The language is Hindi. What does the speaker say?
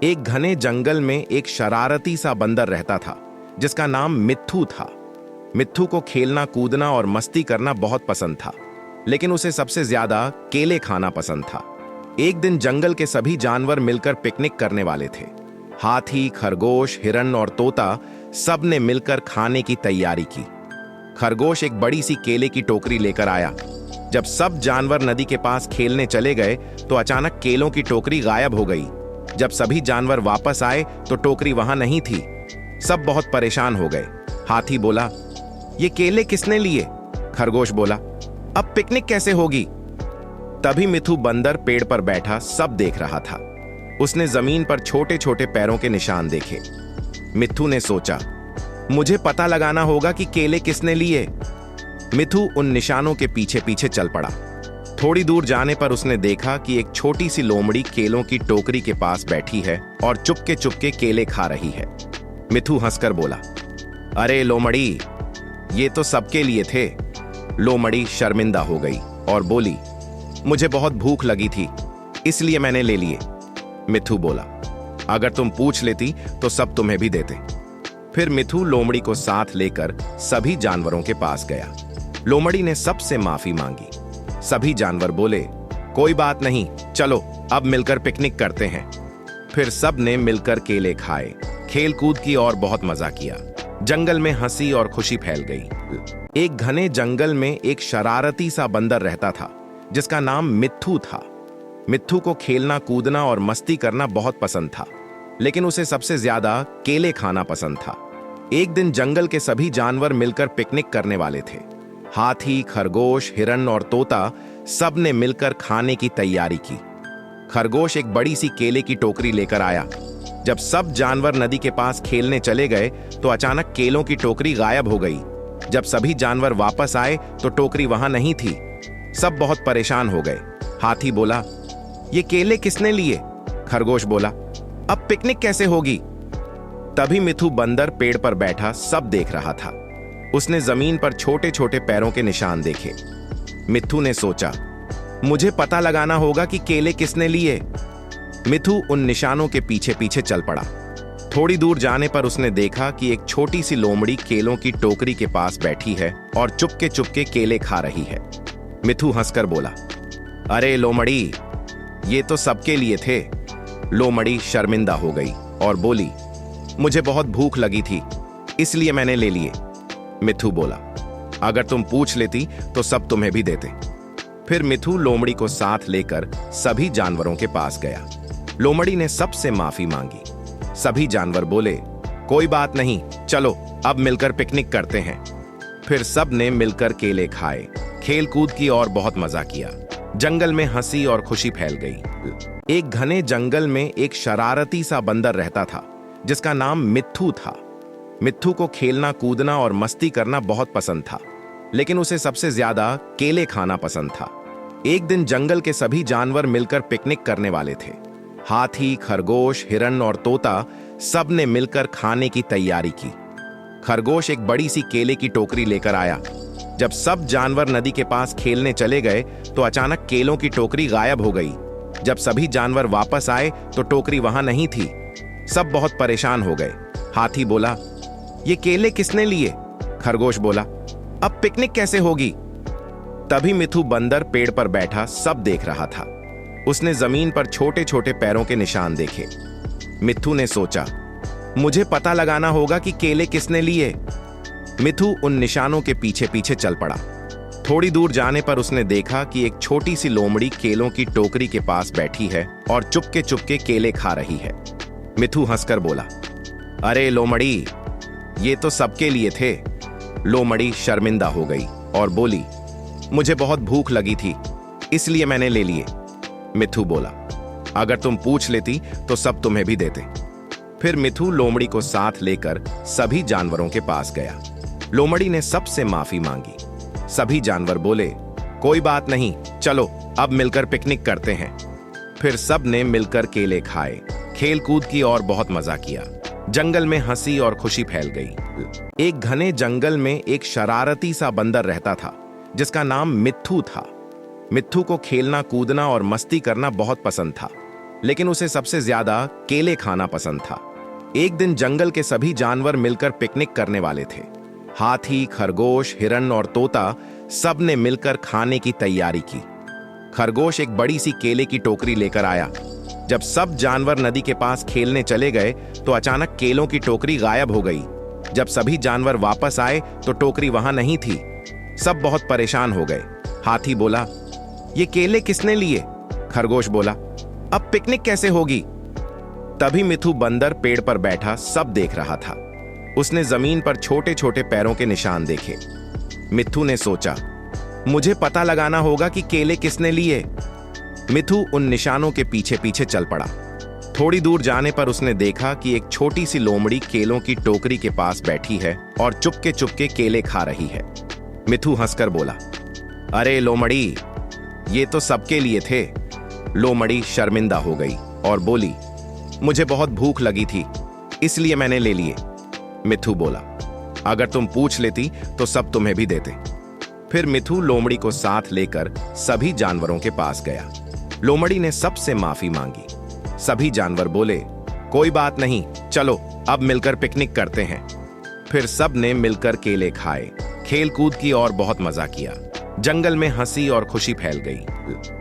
एक घने जंगल में एक शरारती सा बंदर रहता था जिसका नाम मिट्ठू था। मिट्ठू को खेलना कूदना और मस्ती करना बहुत पसंद था, लेकिन उसे सबसे ज्यादा केले खाना पसंद था। एक दिन जंगल के सभी जानवर मिलकर पिकनिक करने वाले थे। हाथी, खरगोश, हिरन और तोता सब ने मिलकर खाने की तैयारी की। खरगोश एक बड़ी सी केले की टोकरी लेकर आया। जब सब जानवर नदी के पास खेलने चले गए तो अचानक केलों की टोकरी गायब हो गई। जब सभी जानवर वापस आए तो टोकरी वहां नहीं थी। सब बहुत परेशान हो गए। हाथी बोला, ये केले किसने लिए? खरगोश बोला, अब पिकनिक कैसे होगी? तभी मिट्ठू बंदर पेड़ पर बैठा सब देख रहा था। उसने जमीन पर छोटे छोटे पैरों के निशान देखे। मिट्ठू ने सोचा, मुझे पता लगाना होगा कि केले किसने लिए। मिट्ठू उन निशानों के पीछे पीछे चल पड़ा। थोड़ी दूर जाने पर उसने देखा कि एक छोटी सी लोमड़ी केलों की टोकरी के पास बैठी है और चुपके चुपके केले खा रही है। मिट्ठू हंसकर बोला, अरे लोमड़ी, ये तो सबके लिए थे। लोमड़ी शर्मिंदा हो गई और बोली, मुझे बहुत भूख लगी थी, इसलिए मैंने ले लिए। मिट्ठू बोला, अगर तुम पूछ लेती तो सब तुम्हें भी देते। फिर मिट्ठू लोमड़ी को साथ लेकर सभी जानवरों के पास गया। लोमड़ी ने सबसे माफी मांगी। सभी जानवर बोले, कोई बात नहीं, चलो अब मिलकर पिकनिक करते हैं। फिर सब ने मिलकर केले खाए, खेल कूद की और बहुत मजा किया। जंगल में हंसी और खुशी फैल गई। एक घने जंगल में एक शरारती सा बंदर रहता था जिसका नाम मिट्ठू था। मिट्ठू को खेलना कूदना और मस्ती करना बहुत पसंद था, लेकिन उसे सबसे ज्यादा केले खाना पसंद था। एक दिन जंगल के सभी जानवर मिलकर पिकनिक करने वाले थे। हाथी, खरगोश, हिरन और तोता सब ने मिलकर खाने की तैयारी की। खरगोश एक बड़ी सी केले की टोकरी लेकर आया। जब सब जानवर नदी के पास खेलने चले गए तो अचानक केलों की टोकरी गायब हो गई। जब सभी जानवर वापस आए तो टोकरी वहां नहीं थी। सब बहुत परेशान हो गए। हाथी बोला, ये केले किसने लिए? खरगोश बोला, अब पिकनिक कैसे होगी? तभी मिट्ठू बंदर पेड़ पर बैठा सब देख रहा था। उसने जमीन पर छोटे छोटे पैरों के निशान देखे। मिट्ठू ने सोचा, मुझे पता लगाना होगा कि केले किसने लिए। मिट्ठू उन निशानों के पीछे पीछे चल पड़ा। थोड़ी दूर जाने पर उसने देखा कि एक छोटी सी लोमड़ी केलों की टोकरी के पास बैठी है और चुपके चुपके केले खा रही है। मिट्ठू हंसकर बोला, अरे लोमड़ी, ये तो सबके लिए थे। लोमड़ी शर्मिंदा हो गई और बोली, मुझे बहुत भूख लगी थी, इसलिए मैंने ले लिए। मिट्ठू बोला, अगर तुम पूछ लेती तो सब तुम्हें भी देते। फिर मिट्ठू लोमड़ी को साथ लेकर सभी जानवरों के पास गया। लोमड़ी ने सबसे माफी मांगी। सभी जानवर बोले, कोई बात नहीं, चलो अब मिलकर पिकनिक करते हैं। फिर सब ने मिलकर केले खाए, खेल कूद की और बहुत मजा किया। जंगल में हंसी और खुशी फैल गई। एक घने जंगल में एक शरारती सा बंदर रहता था जिसका नाम मिट्ठू था। मिट्ठू को खेलना कूदना और मस्ती करना बहुत पसंद था, लेकिन उसे सबसे ज्यादा केले खाना पसंद था। एक दिन जंगल के सभी जानवर मिलकर पिकनिक करने वाले थे। हाथी, खरगोश, हिरन और तोता सब ने मिलकर खाने की तैयारी की। खरगोश एक बड़ी सी केले की टोकरी लेकर आया। जब सब जानवर नदी के पास खेलने चले गए तो अचानक केलों की टोकरी गायब हो गई। जब सभी जानवर वापस आए तो टोकरी वहां नहीं थी। सब बहुत परेशान हो गए। हाथी बोला, ये केले किसने लिए? खरगोश बोला, अब पिकनिक कैसे होगी? तभी मिट्ठू बंदर पेड़ पर बैठा सब देख रहा था। उसने जमीन पर छोटे छोटे पैरों के निशान देखे। मिट्ठू ने सोचा, मुझे पता लगाना होगा कि केले किसने लिए। मिट्ठू उन निशानों के पीछे पीछे चल पड़ा। थोड़ी दूर जाने पर उसने देखा कि एक छोटी सी लोमड़ी केलों की टोकरी के पास बैठी है और चुपके चुपके केले खा रही है। मिट्ठू हंसकर बोला, अरे लोमड़ी, ये तो सबके लिए थे। लोमड़ी शर्मिंदा हो गई और बोली, मुझे बहुत भूख लगी थी, इसलिए मैंने ले लिए। मिट्ठू बोला, अगर तुम पूछ लेती तो सब तुम्हें भी देते। फिर मिट्ठू लोमड़ी को साथ लेकर सभी जानवरों के पास गया। लोमड़ी ने सबसे माफी मांगी। सभी जानवर बोले, कोई बात नहीं, चलो अब मिलकर पिकनिक करते हैं। फिर सब ने मिलकर केले खाए, खेल कूद की और बहुत मजा किया। जंगल में हंसी और खुशी फैल गई। एक घने जंगल में एक शरारती सा बंदर रहता था जिसका नाम मिट्ठू था। मिट्ठू को खेलना कूदना और मस्ती करना बहुत पसंद था, लेकिन उसे सबसे ज्यादा केले खाना पसंद था। एक दिन जंगल के सभी जानवर मिलकर पिकनिक करने वाले थे। हाथी, खरगोश, हिरन और तोता सब ने मिलकर खाने की तैयारी की। खरगोश एक बड़ी सी केले की टोकरी लेकर आया। जब सब जानवर नदी के पास खेलने चले गए तो अचानक केलों की टोकरी गायब हो गई। जब सभी जानवर वापस आए तो टोकरी वहां नहीं थी। सब बहुत परेशान हो गए। हाथी बोला, ये केले किसने लिए? खरगोश बोला, अब पिकनिक कैसे होगी? तभी मिथु बंदर पेड़ पर बैठा सब देख रहा था। उसने जमीन पर छोटे छोटे पैरों के निशान देखे। मिथु ने सोचा, मुझे पता लगाना होगा कि केले किसने लिए। मिथु उन निशानों के पीछे पीछे चल पड़ा। थोड़ी दूर जाने पर उसने देखा कि एक छोटी सी लोमड़ी केलों की टोकरी के पास बैठी है और चुपके चुपके केले खा रही है। मिथु हंसकर बोला, अरे लोमड़ी, ये तो सबके लिए थे। लोमड़ी शर्मिंदा हो गई और बोली, मुझे बहुत भूख लगी थी, इसलिए मैंने ले लिए। मिथु बोला, अगर तुम पूछ लेती तो सब तुम्हें भी देते। फिर मिथु लोमड़ी को साथ लेकर सभी जानवरों के पास गया। लोमड़ी ने सबसे माफी मांगी। सभी जानवर बोले, कोई बात नहीं, चलो अब मिलकर पिकनिक करते हैं। फिर सब ने मिलकर केले खाए, खेल कूद की और बहुत मजा किया। जंगल में हंसी और खुशी फैल गई।